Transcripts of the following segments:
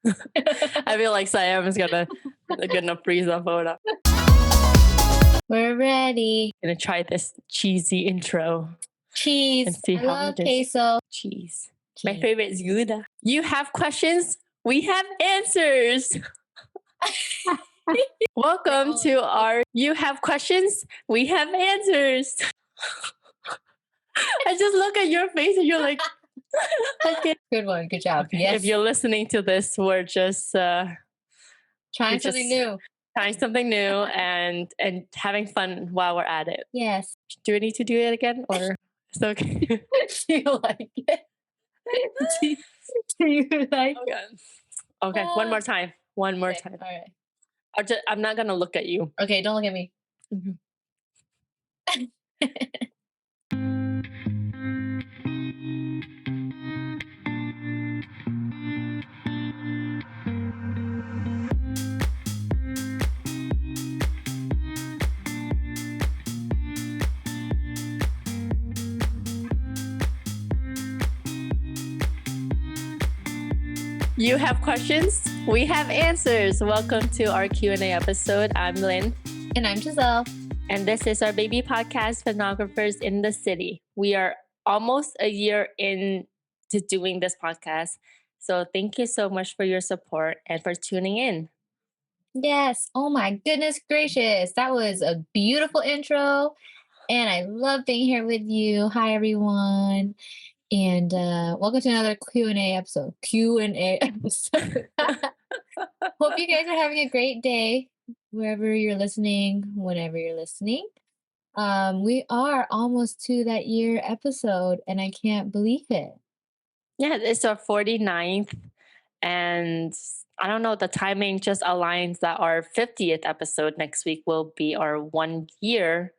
I feel like Siam is gonna freeze the photo. We're ready. Gonna try this cheesy intro. Cheese. And see I how love it is. queso. Cheese. My favorite is Gouda. You have questions, we have answers. Welcome to our You Have Questions, We Have Answers. I just look at your face and you're like, okay. Good one. Good job. Okay, Yes. if you're listening to this, we're just trying something new. Trying something new and having fun while we're at it. Yes. Do we need to do it again or it's okay? Do you like it? Do you like it? Okay, one more time. One more time. All right. I'm not gonna look at you. Okay, don't look at me. Mm-hmm. You have questions, we have answers. Welcome to our Q&A episode. I'm Lynn. And I'm Giselle. And this is our baby podcast, Sonographers in the City. We are almost a year into doing this podcast. So thank you so much for your support and for tuning in. Yes. Oh my goodness gracious. That was a beautiful intro. And I love being here with you. Hi, everyone. And welcome to another Q&A episode. Hope you guys are having a great day wherever you're listening, whenever you're listening. We are almost to that year episode, and I can't believe it. Yeah, it's our 49th. And I don't know, the timing just aligns that our 50th episode next week will be our 1 year.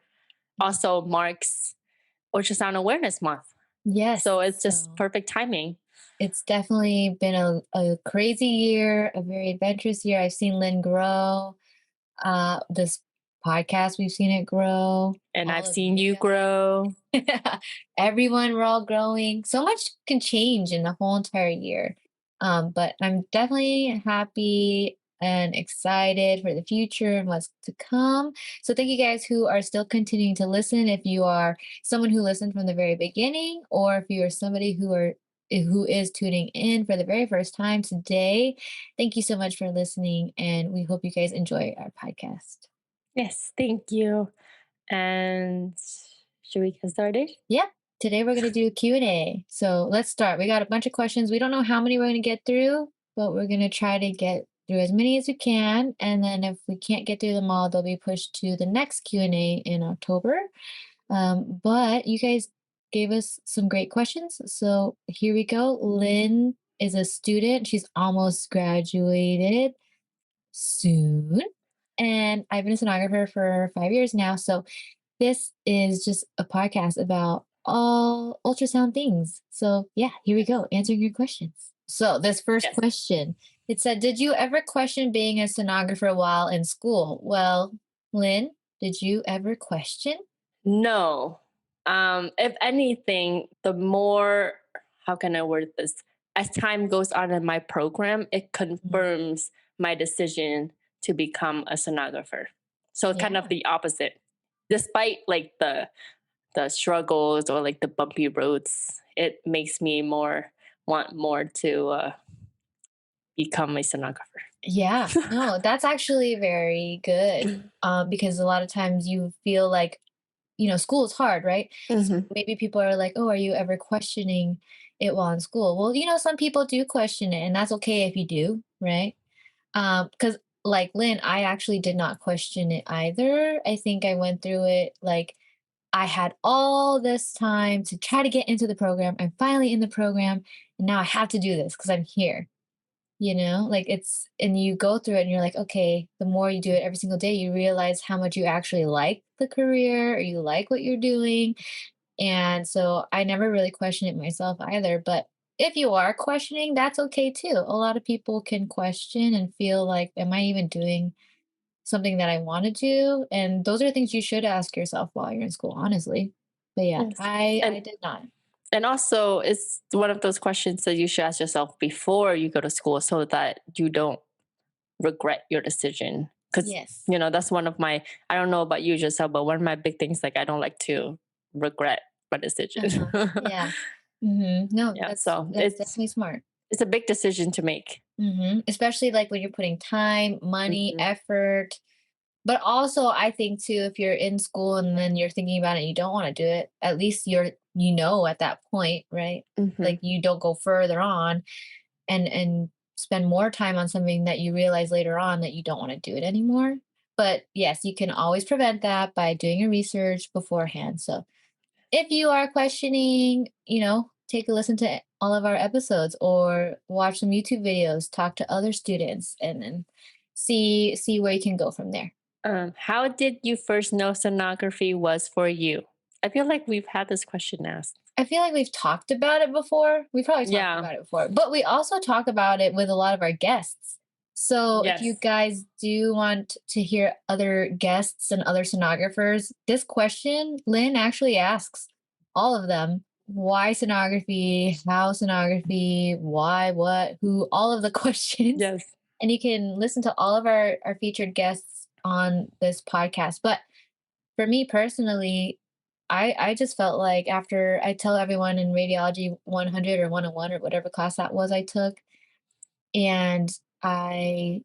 Also marks Ultrasound Awareness Month. Yes. So it's just perfect timing. It's definitely been a crazy year, a very adventurous year. I've seen Lynn grow. This podcast, we've seen it grow. And I've seen you grow. Everyone, we're all growing. So much can change in the whole entire year. But I'm definitely happy and excited for the future and what's to come. So thank you guys who are still continuing to listen. If you are someone who listened from the very beginning, or if you are somebody who is tuning in for the very first time today, thank you so much for listening. And we hope you guys enjoy our podcast. Yes, thank you. And should we get started? Yeah. Today we're going to do a Q&A. So let's start. We got a bunch of questions. We don't know how many we're going to get through, but we're going to try to get through as many as we can. And then if we can't get through them all, they'll be pushed to the next Q&A in October. But you guys gave us some great questions. So here we go. Lynn is a student. She's almost graduated soon. And I've been a sonographer for 5 years now. So this is just a podcast about all ultrasound things. So yeah, here we go, answering your questions. So this first question, it said, did you ever question being a sonographer while in school? Well, Lynn, did you ever question? No. If anything, the more, how can I word this? As time goes on in my program, it confirms my decision to become a sonographer. So kind of the opposite. Despite like the struggles or like the bumpy roads, it makes me want more to become a sonographer. Yeah, no, that's actually very good. Because a lot of times you feel like, school is hard, right? Mm-hmm. So maybe people are like, oh, are you ever questioning it while in school? Well, some people do question it, and that's okay if you do, right? Because like Lynn, I actually did not question it either. I think I went through it like I had all this time to try to get into the program. I'm finally in the program, and now I have to do this because I'm here. And you go through it and you're like, okay, the more you do it every single day, you realize how much you actually like the career or you like what you're doing. And so I never really questioned it myself either. But if you are questioning, that's okay too. A lot of people can question and feel like, am I even doing something that I want to do? And those are things you should ask yourself while you're in school, honestly. But yeah, Yes. I did not. And also, it's one of those questions that you should ask yourself before you go to school so that you don't regret your decision. Because, Yes. that's one of my, I don't know about you, Giselle, but one of my big things, like, I don't like to regret my decision. Uh-huh. Yeah. No, Yeah. So that's definitely smart. it's a big decision to make. Especially like when you're putting time, money, Hmm. effort. But also, I think too, if you're in school and then you're thinking about it and you don't want to do it, at least at that point, right? Hmm. Like you don't go further on and spend more time on something that you realize later on that you don't want to do it anymore. But yes, you can always prevent that by doing your research beforehand. So if you are questioning, take a listen to all of our episodes or watch some YouTube videos, talk to other students, and then see where you can go from there. How did you first know sonography was for you? I feel like we've had this question asked. I feel like we've talked about it before. We probably talked Yeah. about it before, but we also talk about it with a lot of our guests. So if you Yes. guys do want to hear other guests and other sonographers, this question, Lynn actually asks all of them why sonography, how sonography, why, what, who, all of the questions. Yes. And you can listen to all of our featured guests on this podcast. But for me personally, I just felt like after I tell everyone in radiology 100 or 101 or whatever class that was I took, and I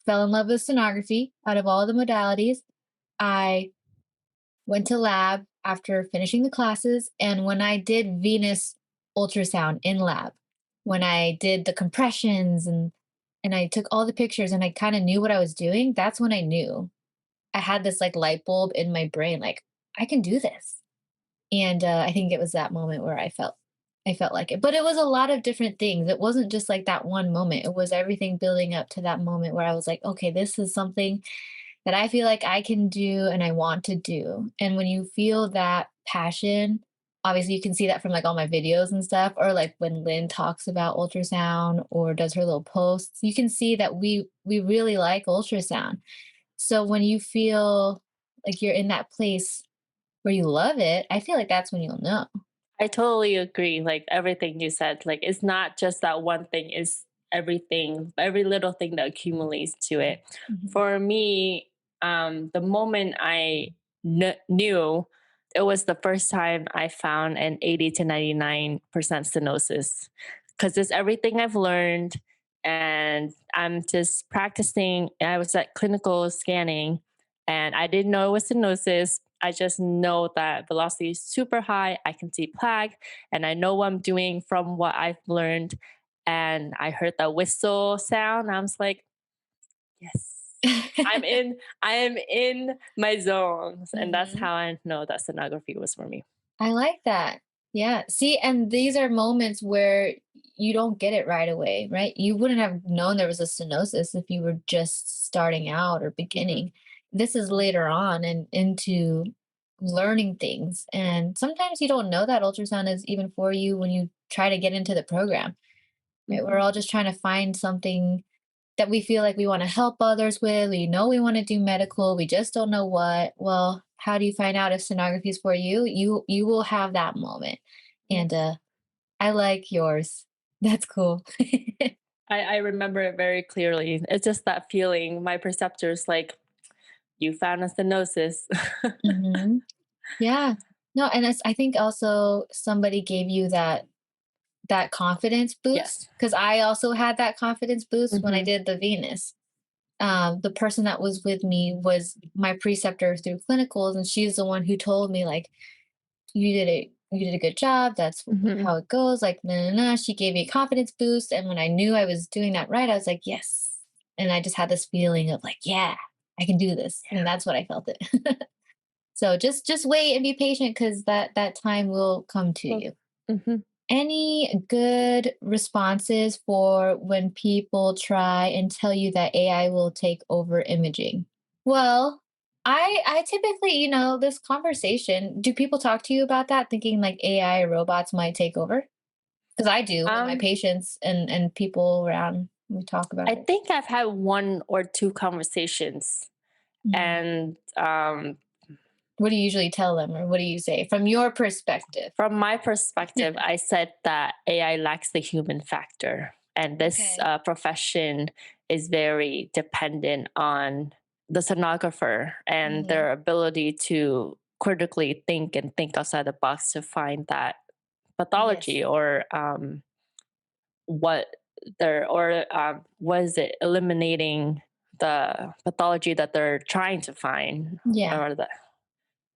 fell in love with sonography out of all the modalities. I went to lab after finishing the classes, and when I did venous ultrasound in lab, when I did the compressions and I took all the pictures and I kind of knew what I was doing, that's when I knew I had this like light bulb in my brain, like I can do this. And I think it was that moment where I felt like it. But it was a lot of different things. It wasn't just like that one moment. It was everything building up to that moment where I was like, okay, this is something that I feel like I can do and I want to do. And when you feel that passion, obviously you can see that from like all my videos and stuff, or like when Lynn talks about ultrasound or does her little posts, you can see that we really like ultrasound. So when you feel like you're in that place where you love it, I feel like that's when you'll know. I totally agree. Like everything you said, like it's not just that one thing, it's everything, every little thing that accumulates to it. Mhm. For me, the moment knew, it was the first time I found an 80 to 99% stenosis because it's everything I've learned. And I'm just practicing. I was at clinical scanning and I didn't know it was stenosis. I just know that velocity is super high. I can see plaque and I know what I'm doing from what I've learned. And I heard the whistle sound. I was like, yes, I am in my zones. And that's Mhm. how I know that sonography was for me. I like that. Yeah. See, and these are moments where you don't get it right away, right? You wouldn't have known there was a stenosis if you were just starting out or Hmm. beginning. This is later on and into learning things. And sometimes you don't know that ultrasound is even for you when you try to get into the program. Right? We're Hmm. all just trying to find something that we feel like we want to help others with. We know we want to do medical, we just don't know what. Well, how do you find out if sonography is for you? You will have that moment. And Yes. I like yours. That's cool. I remember it very clearly. It's just that feeling. My preceptor's like, you found a stenosis. hmm Yeah. No, and I think also somebody gave you that confidence boost Yes. because I also had that confidence boost when I Hmm. did the Venus. The person that was with me was my preceptor through clinicals, and she's the one who told me like, you did a good job. That's Hmm. how it goes. Like, no, no, no. She gave me a confidence boost, and when I knew I was doing that right, I was like, yes. And I just had this feeling of like, yeah, I can do this, and that's what I felt it. So just wait and be patient because that time will come to Yeah. you. Hmm. Any good responses for when people try and tell you that AI will take over imaging? Well, I typically, this conversation, do people talk to you about that thinking like AI or robots might take over? Because I do with my Um, patients and people around. We talk about I it. think I've had one or two conversations, Mhm. and What do you usually tell them, or what do you say from your perspective? From my perspective, I said that AI lacks the human factor, and this Okay. profession is very dependent on the sonographer and Hmm. their ability to critically think and think outside the box to find that Yes. pathology or what was it eliminating the pathology that they're trying to find, Yeah. or the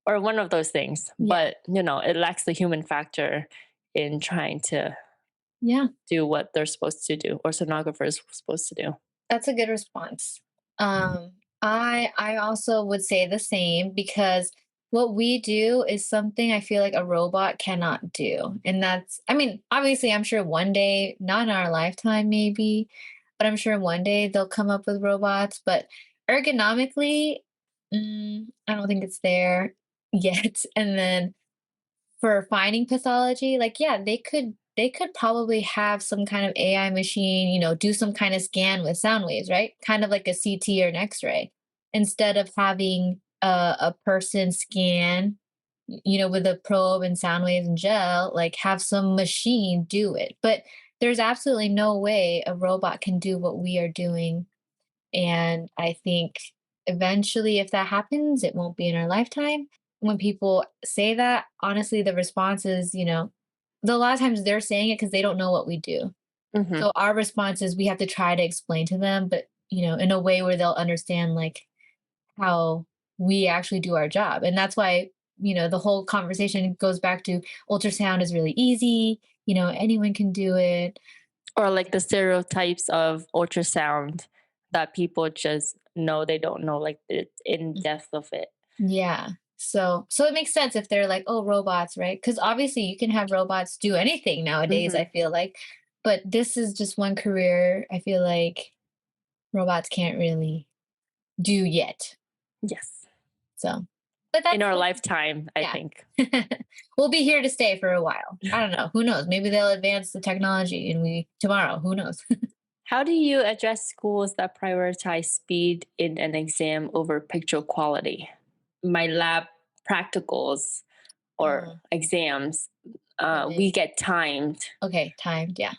or one of those things. Yeah. But it lacks the human factor in trying to Yeah. do what they're supposed to do, or sonographers supposed to do. That's a good response. I also would say the same because what we do is something I feel like a robot cannot do. And that's, I mean, obviously, I'm sure one day, not in our lifetime, maybe, but I'm sure one day they'll come up with robots. But ergonomically, I don't think it's there yet. And then for finding pathology, like, yeah, they could probably have some kind of AI machine, do some kind of scan with sound waves, right? Kind of like a CT or an X-ray, instead of having a person scan, with a probe and sound waves and gel, like have some machine do it. But there's absolutely no way a robot can do what we are doing, and I think eventually, if that happens, it won't be in our lifetime. When people say that, honestly, the response is, a lot of times they're saying it because they don't know what we do. Hmm. So our response is we have to try to explain to them, but in a way where they'll understand like how we actually do our job. And that's why, the whole conversation goes back to ultrasound is really easy, anyone can do it. Or like the stereotypes of ultrasound that people just know, they don't know like the in depth of it. Yeah. So it makes sense if they're like, "Oh, robots," right? Because obviously you can have robots do anything nowadays, Hmm. I feel like. But this is just one career I feel like robots can't really do yet. Yes, So, but in our that's lifetime, I yeah. think. We'll be here to stay for a while. I don't know. Who knows? Maybe they'll advance the technology and we tomorrow, who knows? How do you address schools that prioritize speed in an exam over picture quality? My lab practicals or Mm, exams, we really? get timed. Okay, timed, yeah.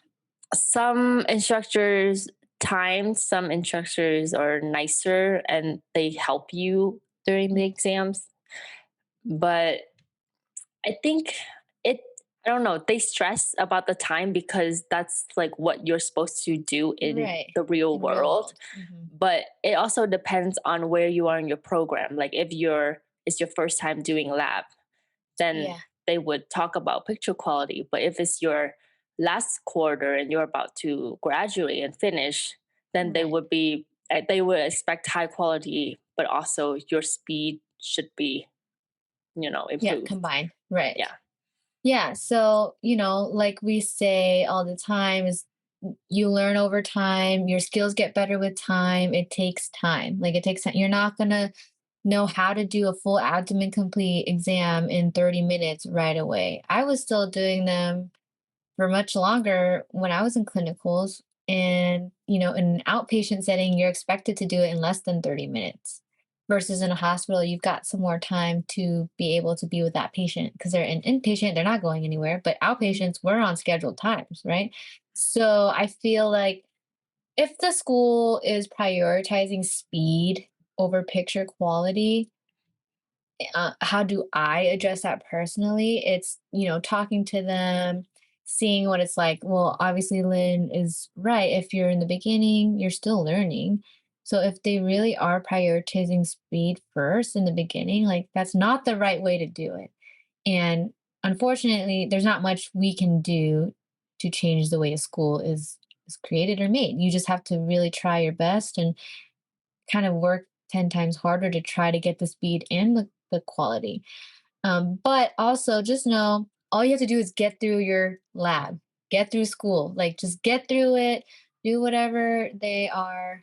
Some instructors timed, some instructors are nicer and they help you during the exams. But I think it, I don't know, they stress about the time because that's like what you're supposed to do in Right. the real In real world. world. Hmm. But it also depends on where you are in your program. Like if it's your first time doing lab, then Yeah. they would talk about picture quality. But if it's your last quarter and you're about to graduate and finish, then Right. they would expect high quality, but also your speed should be, Yeah, improved. combined. Right. Yeah. Yeah. So, like we say all the time, is you learn over time, your skills get better with time. It takes time. Like it takes time. You're not going to know how to do a full abdomen complete exam in 30 minutes right away. I was still doing them for much longer when I was in clinicals. And, in an outpatient setting, you're expected to do it in less than 30 minutes. Versus in a hospital, you've got some more time to be able to be with that patient because they're an inpatient, they're not going anywhere. But outpatients, we're on scheduled times, right? So I feel like if the school is prioritizing speed over picture quality, how do I address that personally? It's, talking to them, seeing what it's like. Well, obviously, Lynn is right. If you're in the beginning, you're still learning. So if they really are prioritizing speed first in the beginning, like that's not the right way to do it. And unfortunately, there's not much we can do to change the way a school is created or made. You just have to really try your best and kind of work 10 times harder to try to get the speed and the quality. But also just know all you have to do is get through your lab, get through school, like just get through it, do whatever they are,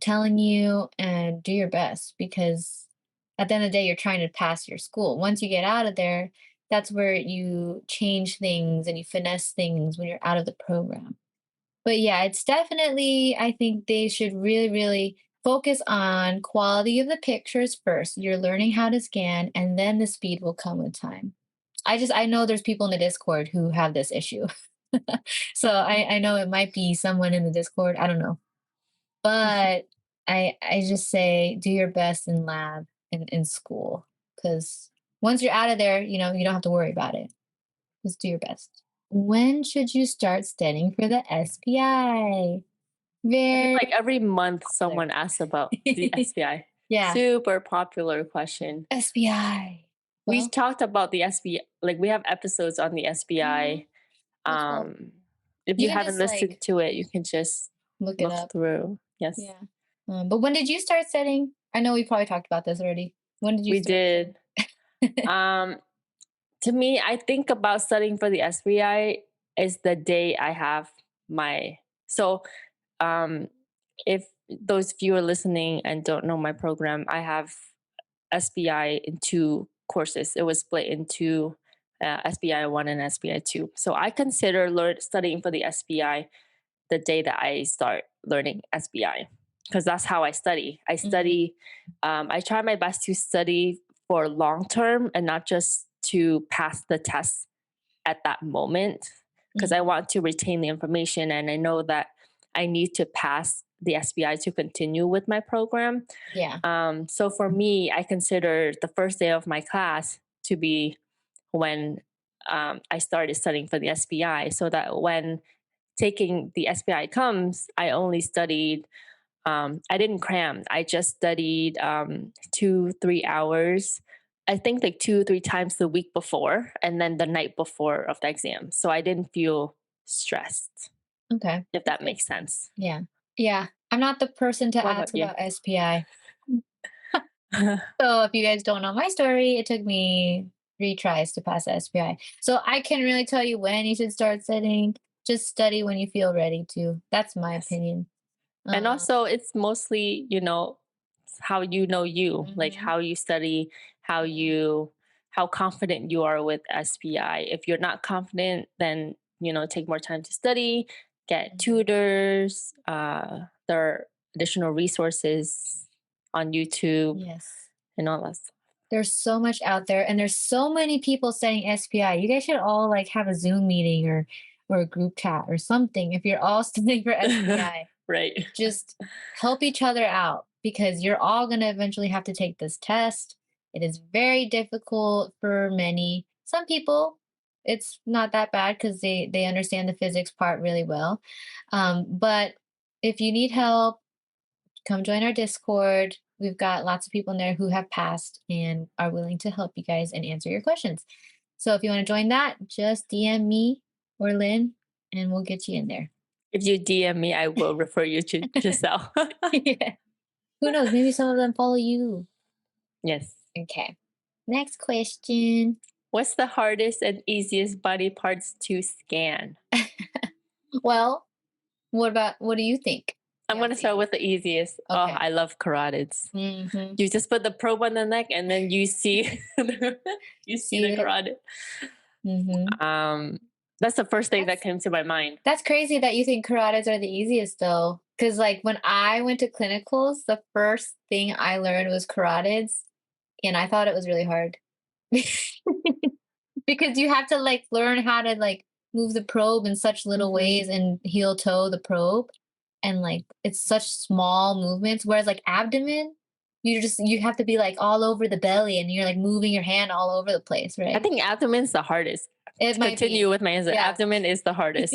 telling you and do your best because at the end of the day, you're trying to pass your school. Once you get out of there, that's where you change things and you finesse things when you're out of the program. But yeah, it's definitely, I think they should really, really focus on quality of the pictures first. You're learning how to scan, and then the speed will come with time. I know there's people in the Discord who have this issue. So I know it might be someone in the Discord. I don't know. But I just say do your best in lab and in school. Because once you're out of there, you don't have to worry about it. Just do your best. When should you start studying for the SPI? I feel Very like every month popular. someone asks about the SBI. Yeah, Super popular question. SPI. We Well, talked about the SBI, like we have episodes on the mhm, SBI. that's well, Um, if you you can haven't just listened like to it, you can just look it look up. through. Yes, Yeah. But when did you start studying? I know we probably talked about this already. When did you we start studying? did. Um, to me, I think about studying for the SBI is the day I have my. So, um, if those of you are listening and don't know my program, I have SBI in two courses. It was split into SBI 1 and SBI 2. So I consider studying for the SBI the day that I start learning SBI because that's how I study. Mhm, I try my best to study for long term and not just to pass the test at that moment because I mhm. want to retain the information and I know that I need to pass the SBI to continue with my program. Yeah. So for me, I consider the first day of my class to be when I started studying for the SBI, so that when taking the SBI comes, I only studied. I didn't cram. I just studied 2, 3 hours. I think like 2, 3 times the week before, and then the night before of the exam. So I didn't feel stressed, Okay. if That's that good. makes sense. Yeah. Yeah. I'm not the person to What ask about you? about SPI. So if you guys don't know my story, it took me 3 tries to pass the SPI. So I can really tell you when you should start studying. Just study when you feel ready to. That's my Yes. opinion. And Um, also, it's mostly, how you know you, like mhm, how you study, how yeah. you, how confident you are with SPI. If you're not confident, then, take more time to study, get Mhm. tutors. There are additional resources on YouTube Yes. and all that stuff. There's so much out there and there's so many people studying SPI. You guys should all like have a Zoom meeting or a group chat or something if you're all studying for SPI. Right. Just help each other out because you're all going to eventually have to take this test. It is very difficult for many. Some people, it's not that bad because they understand the physics part really well. But if you need help, come join our Discord. We've got lots of people in there who have passed and are willing to help you guys and answer your questions. So if you want to join that, just DM me or Lynn and we'll get you in there. If you DM me, I will refer you to Giselle. Yeah. Who knows? Maybe some of them follow you. Yes. Okay. Next question. What's the hardest and easiest body parts to scan? Well, what do you think? I'm Yeah, gonna it's start easy. with the easiest. Oh, Okay. I love carotids. Mm-hmm. You just put the probe on the neck, and then you see you see See the it? carotid. Mm-hmm. Um, that's the first thing that That's came to my mind. That's crazy that you think carotids are the easiest though. Cause like when I went to clinicals, the first thing I learned was carotids and I thought it was really hard. Because you have to like learn how to like move the probe in such little Hmm. ways and heel toe the probe. And like it's such small movements. Whereas like abdomen, you have to be like all over the belly and you're like moving your hand all over the place, I right? think abdomen's the hardest. It To might continue be. with my answer, Yeah. abdomen is the hardest.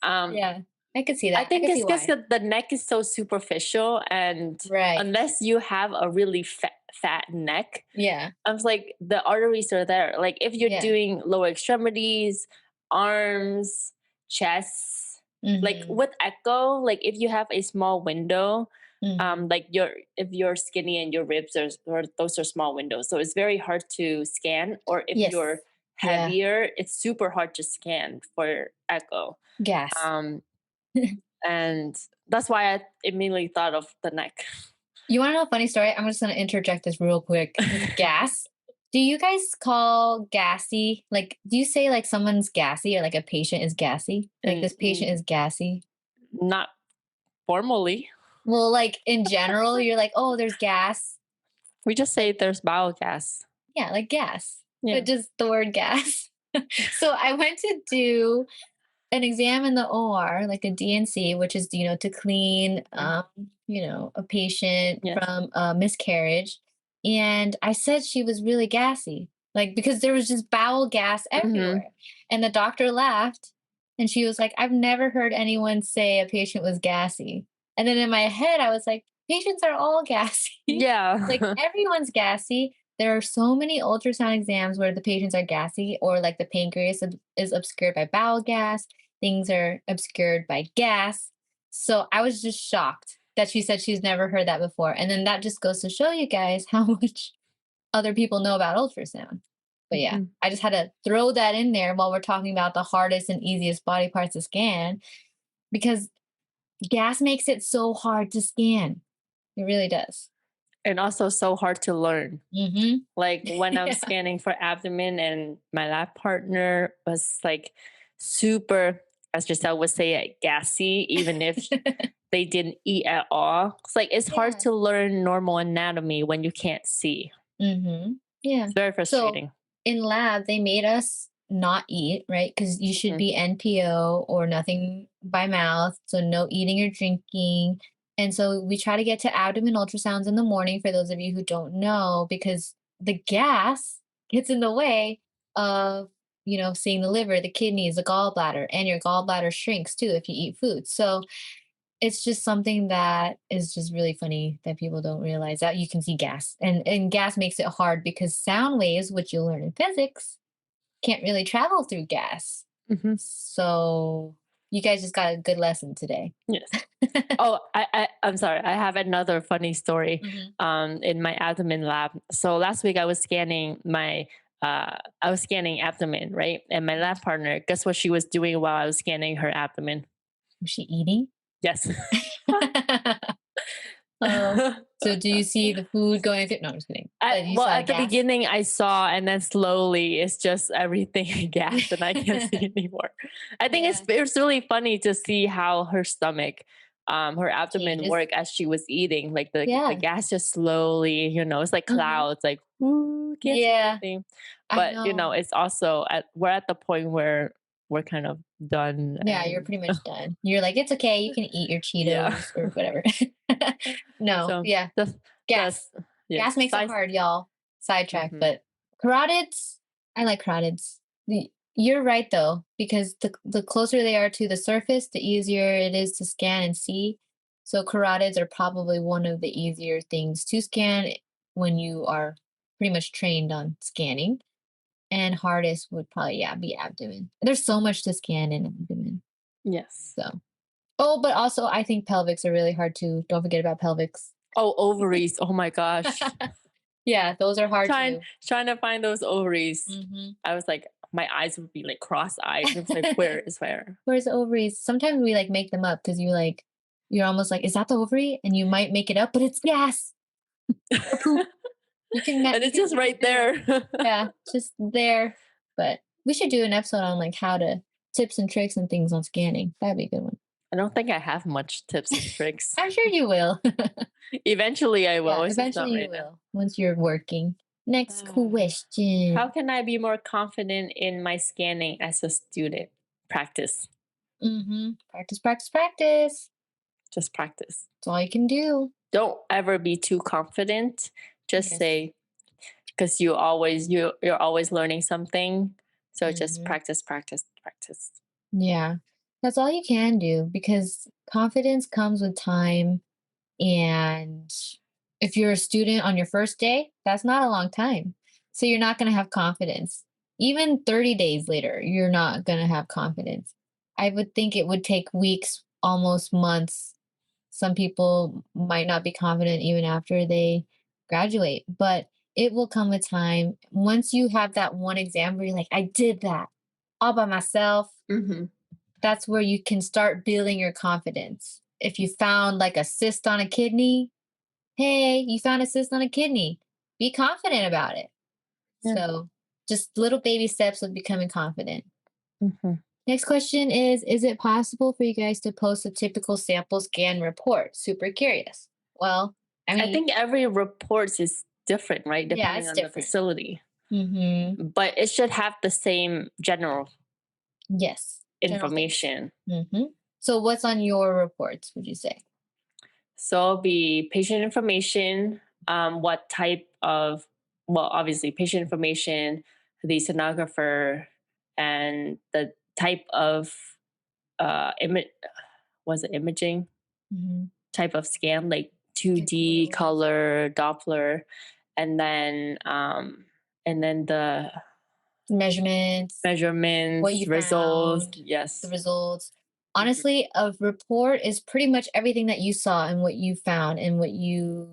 Um, Yeah. I could see I that. I think could it's see because why. the neck is so superficial, and Right. unless you have a really fat neck, Yeah. I was like, the arteries are there. Like if you're Yeah. doing lower extremities, arms, chest, like Mhm. with echo, like if you have a small window, Mhm. like if you're skinny and your ribs or those are small windows, so it's very hard to scan. Or if Yes. you're Yeah. heavier, it's super hard to scan for echo. Gas. Um, and that's why I immediately thought of the neck. You wanna know a funny story? I'm just gonna interject this real quick with gas. Do you guys call gassy like, do you say, like, someone's gassy or, like, a patient is gassy? Like, And "This patient is gassy?" not formally. Well, like in general, you're like, oh, there's gas. We just say there's bowel gas. Yeah, like gas, Yeah. but just the word gas. So I went to do an exam in the OR, like a DNC, which is, to clean, a patient Yes. from a miscarriage. And I said she was really gassy, like because there was just bowel gas Hmm. everywhere. And the doctor laughed and she was like, I've never heard anyone say a patient was gassy. And then in my head, I was like, patients are all gassy. Like Yeah. everyone's gassy. There are so many ultrasound exams where the patients are gassy, or like the pancreas is obscured by bowel gas, things are obscured by gas. So I was just shocked that she said she's never heard that before. And then that just goes to show you guys how much other people know about ultrasound. But yeah, Mhm. I just had to throw that in there while we're talking about the hardest and easiest body parts to scan, because gas makes it so hard to scan. It really does. And also so hard to learn. Mm-hmm. Like when I'm Yeah. scanning for abdomen and my lab partner was like super, as Giselle would say, gassy, even if they didn't eat at all. It's like it's hard Yeah. to learn normal anatomy when you can't see. Mm-hmm. Yeah. It's very So frustrating. in lab, they made us not eat, right? Because you should Mhm. be NPO or nothing by mouth. So no eating or drinking. And so we try to get to abdomen ultrasounds in the morning for those of you who don't know, because the gas gets in the way of, seeing the liver, the kidneys, the gallbladder, and your gallbladder shrinks too if you eat food. So it's just something that is just really funny that people don't realize that you can see gas, and gas makes it hard because sound waves, which you'll learn in physics, can't really travel through gas. Mhm. So you guys just got a good lesson today. Yes. Oh, I'm sorry. I have another funny story Mhm. in my abdomen lab. So last week I was scanning abdomen, right? And my lab partner, guess what she was doing while I was scanning her abdomen? Was she eating? Yes. Oh, so do you see the food going through? No, I'm just kidding. At, You well, saw at the gas. beginning, I saw, and then slowly, it's just everything gas, and I can't see anymore. I think Yeah, it's really funny to see how her stomach, her abdomen changes. work as she was eating. Like the Yeah. gas just slowly, it's like Mhm. clouds, like ooh, can't see Yeah, anything. I But know. it's also we're at the point where we're kind of done, Yeah, you're and pretty much done. You're like, "It's okay, you can eat your yeah. Cheetos or whatever." No, So yeah, that's gas. yeah. Gas makes it Besides, hard, y'all. Sidetrack, mhm. but carotids, I like carotids. You're right though, because the closer they are to the surface, the easier it is to scan and see. So carotids are probably one of the easier things to scan when you are pretty much trained on scanning. And hardest would probably, yeah, be abdomen. There's so much to scan in abdomen. Yes. So, oh, but also I think pelvics are really hard too. Don't forget about pelvics. Oh, ovaries. Oh my gosh. Yeah, those are hard trying too. trying to find those ovaries. Hmm. I was like, my eyes would be like cross-eyed. It was like, where is where? Where's the ovaries? Sometimes we like make them up because you're almost like, is that the ovary? And you might make it up, but it's gas or poop. And You it's can just make it right bigger. there. Yeah, just there. But we should do an episode on like how to tips and tricks and things on scanning. That'd be a good one. I don't think I have much tips and tricks. I'm sure you will. Eventually I will. Yeah, It's just eventually not you right now. will once you're working. Next Uh, how question. can I be more confident in my scanning as a student? Practice. Practice, practice, practice. Just practice. That's all you can do. Don't ever be too confident. Just Yes. say, because you're always learning something. So just Hmm. practice, practice, practice. Yeah. That's all you can do because confidence comes with time. And if you're a student on your first day, that's not a long time. So you're not going to have confidence. Even 30 days later, you're not going to have confidence. I would think it would take weeks, almost months. Some people might not be confident even after they graduate, but it will come with time. Once you have that one exam where you're like, I did that all by myself, Mhm. that's where you can start building your confidence. If you found like a cyst on a kidney, hey, you found a cyst on a kidney. Be confident about it. Yeah. So, just little baby steps of becoming confident. Mhm. Next question is it possible for you guys to post a typical sample scan report? Super curious. Well, I I mean, think every report is different, right? yeah, Depending it's on the different. facility. Mm-hmm. But it should have the same general Yes. General things. information. Mm-hmm. So what's on your reports, would you say? So it'll be patient information, what type of, well, obviously patient information, the sonographer, and the type of image, was it imaging Mm-hmm. type of scan, like Like what it 2D was. color, Doppler, and then the Measurements, what measurements, you results. found, the Yes. results. Mhm. Honestly, a report is pretty much everything that you saw and what you found and what you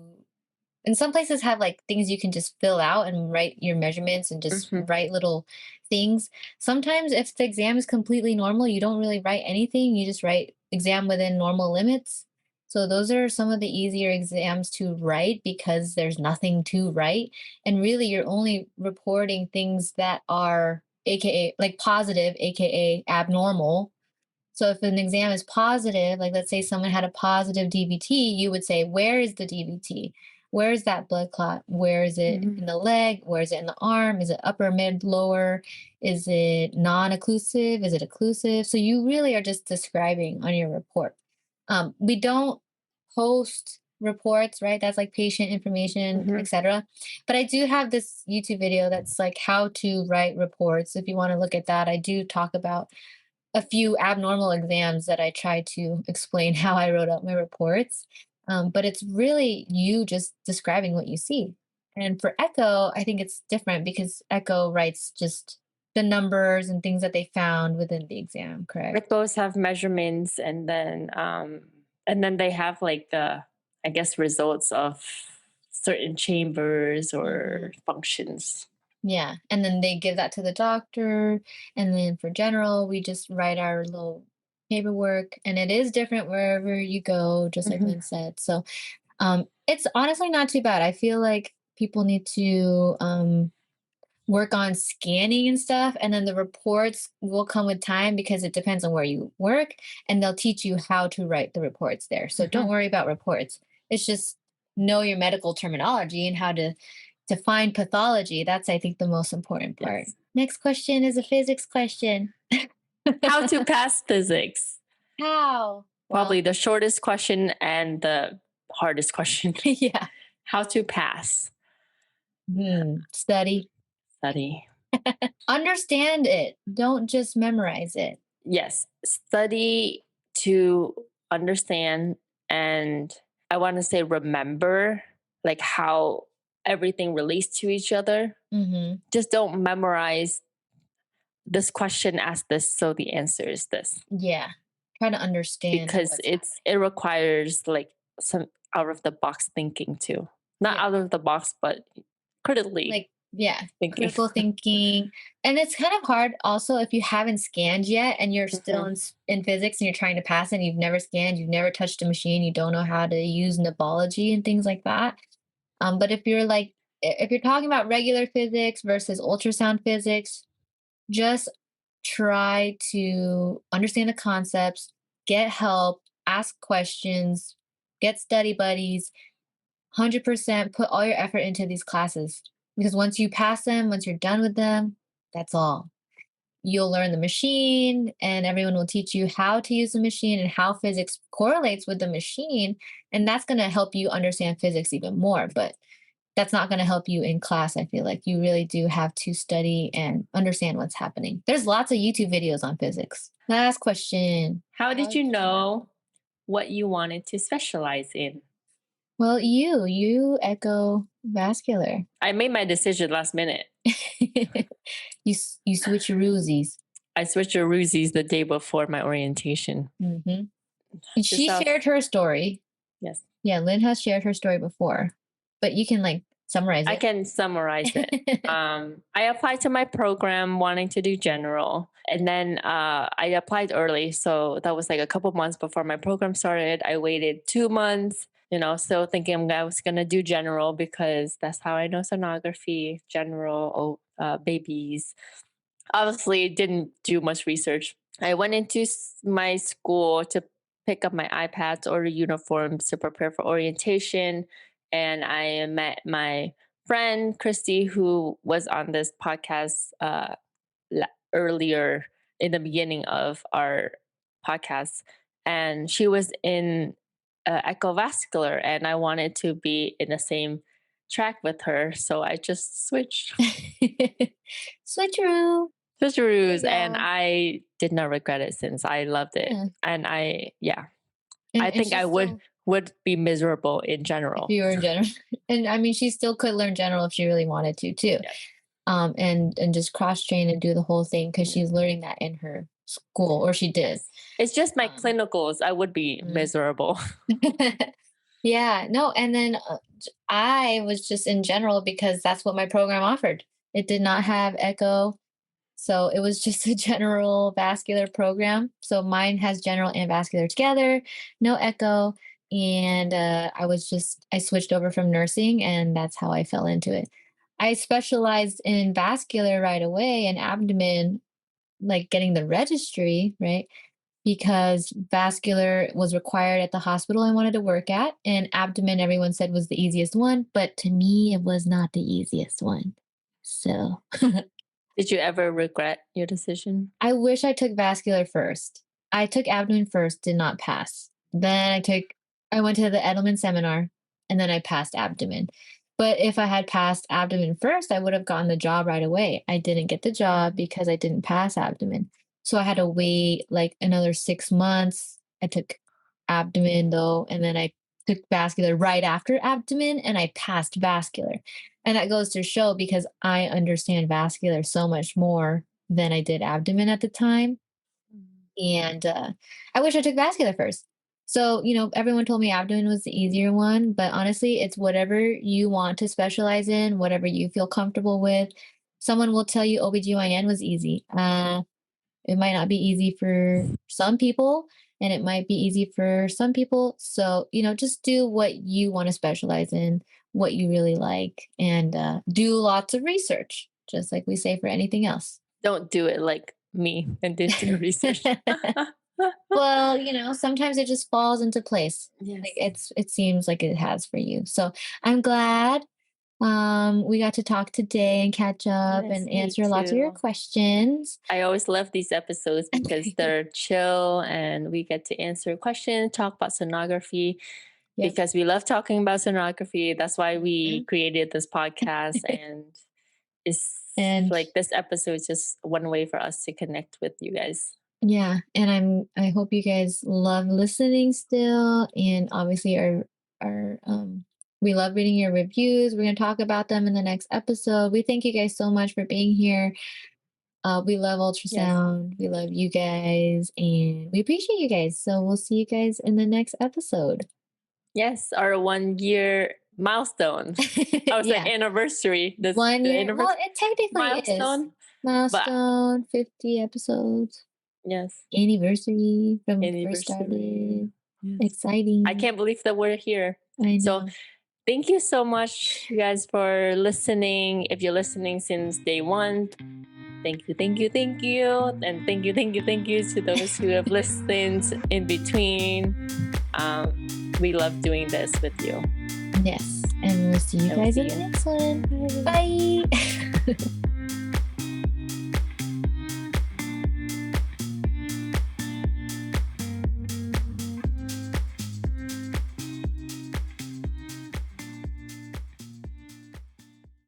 and some places have like things you can just fill out and write your measurements and just Mhm. write little things. Sometimes if the exam is completely normal, you don't really write anything. You just write exam within normal limits. So those are some of the easier exams to write because there's nothing to write. And really you're only reporting things that are AKA like positive, AKA abnormal. So if an exam is positive, like let's say someone had a positive DVT, you would say, where is the DVT? Where is that blood clot? Where is it Mhm. in the leg? Where is it in the arm? Is it upper, mid, lower? Is it non occlusive? Is it occlusive? So you really are just describing on your report. We don't post reports, right? That's like patient information, Mhm. etc. But I do have this YouTube video that's like how to write reports. If you want to look at that, I do talk about a few abnormal exams that I try to explain how I wrote out my reports. But it's really you just describing what you see. And for Echo, I think it's different because Echo writes just the numbers and things that they found within the exam, correct? Like those have measurements, and then they have like the, I guess, results of certain chambers Hmm. or functions. Yeah. And then they give that to the doctor. And then for general, we just write our little paperwork. And it is different wherever you go, just like Mhm. Lynn said. So it's honestly not too bad. I feel like people need to work on scanning and stuff, and then the reports will come with time because it depends on where you work, and they'll teach you how to write the reports there. So don't Mhm. worry about reports. It's just know your medical terminology and how to find pathology. That's I think the most important part. Yes. Next question is a physics question. How to pass physics? How? Probably Well, the shortest question and the hardest question. yeah. How to pass? Study. Study. Understand it. Don't just memorize it. Yes, study to understand, and I want to say remember, like how everything relates to each other. Mhm. Just don't memorize this question, ask this, so the answer is this, Yeah. Try to understand because what's happening. it requires like some out of the box thinking too. Not Yeah. out of the box, but critically Like, yeah, thinking. critical thinking. And it's kind of hard also if you haven't scanned yet and you're still Mhm. in physics and you're trying to pass and you've never scanned, you've never touched a machine, you don't know how to use nebology and things like that. But if you're like, if you're talking about regular physics versus ultrasound physics, just try to understand the concepts, get help, ask questions, get study buddies, 100% put all your effort into these classes. Because once you pass them, once you're done with them, that's all. You'll learn the machine, and everyone will teach you how to use the machine and how physics correlates with the machine. And that's going to help you understand physics even more. But that's not going to help you in class. I feel like you really do have to study and understand what's happening. There's lots of YouTube videos on physics. Last question. How How did you did you know? know what you wanted to specialize in? Well, you echo vascular. I made my decision last minute. You switch your switcheroosies. I switched to Ruzies the day before my orientation. Hmm. And Just she off, shared her story. yes. Yeah, Lynn has shared her story before, but you can like summarize I it. can summarize it. I applied to my program wanting to do general, and then I applied early, so that was like a couple months before my program started. I waited 2 months, still thinking I was gonna do general because that's how I know sonography, general, babies. Obviously, didn't do much research. I went into my school to pick up my iPads or uniforms to prepare for orientation. And I met my friend, Christy, who was on this podcast earlier in the beginning of our podcast. And she was in ecovascular, and I wanted to be in the same track with her. So I just switched. Switcheroo. Switcheroos, There you and go. I did not regret it since I loved it. Yeah. And I And think I she's still, would be miserable in if general. you were in general. And I mean, she still could learn general if she really wanted to too. Yes. And just cross train and do the whole thing because Yeah. she's learning that in her school, or she did. Yes. It's just my Um, clinicals. I would be miserable. Yeah, no, and then I was just in general because that's what my program offered. It did not have echo, so it was just a general vascular program. So mine has general and vascular together, no echo, and I switched over from nursing, and that's how I fell into it. I specialized in vascular right away and abdomen, like getting the registry, right? Because vascular was required at the hospital I wanted to work at, and abdomen everyone said was the easiest one, but to me it was not the easiest one. So Did you ever regret your decision? I wish I took vascular first. I took abdomen first, did not pass. Then I went to the Edelman seminar and then I passed abdomen. But if I had passed abdomen first, I would have gotten the job right away. I didn't get the job because I didn't pass abdomen. So I had to wait like another 6 months. I took abdomen though, and then I took vascular right after abdomen and I passed vascular. And that goes to show because I understand vascular so much more than I did abdomen at the time. And I wish I took vascular first. So, everyone told me abdomen was the easier one, but honestly, it's whatever you want to specialize in, whatever you feel comfortable with. Someone will tell you OBGYN was easy. It might not be easy for some people, and it might be easy for some people. So, just do what you want to specialize in, what you really like, and do lots of research, just like we say for anything else. Don't do it like me and didn't do research. Well, sometimes it just falls into place. Yes. Like it seems like it has for you. So I'm glad we got to talk today and catch up Yes, and me answer lots of your too. questions. I always love these episodes because they're chill and we get to answer questions, talk about sonography. Yep. Because we love talking about sonography. That's why we created this podcast. And it's And like this episode is just one way for us to connect with you guys. yeah, and I hope you guys love listening still, and obviously our we love reading your reviews. We're going to talk about them in the next episode. We thank you guys so much for being here. We love Yes. ultrasound. We love you guys, and we appreciate you guys. So we'll see you guys in the next episode. Yes, our 1 year milestone. I was Yeah. like anniversary. This 1 the year. anniversary Well, it technically is. milestone. Milestone, 50 episodes. Yes. Anniversary from when we first Anniversary. started. Yes. Exciting. I can't believe that we're here. I know. So thank you so much, you guys, for listening. If you're listening since day one, thank you, thank you, thank you. And thank you, thank you, thank you to those who have listened in between. We love doing this with you. Yes. And we'll see you guys in the next one. Bye.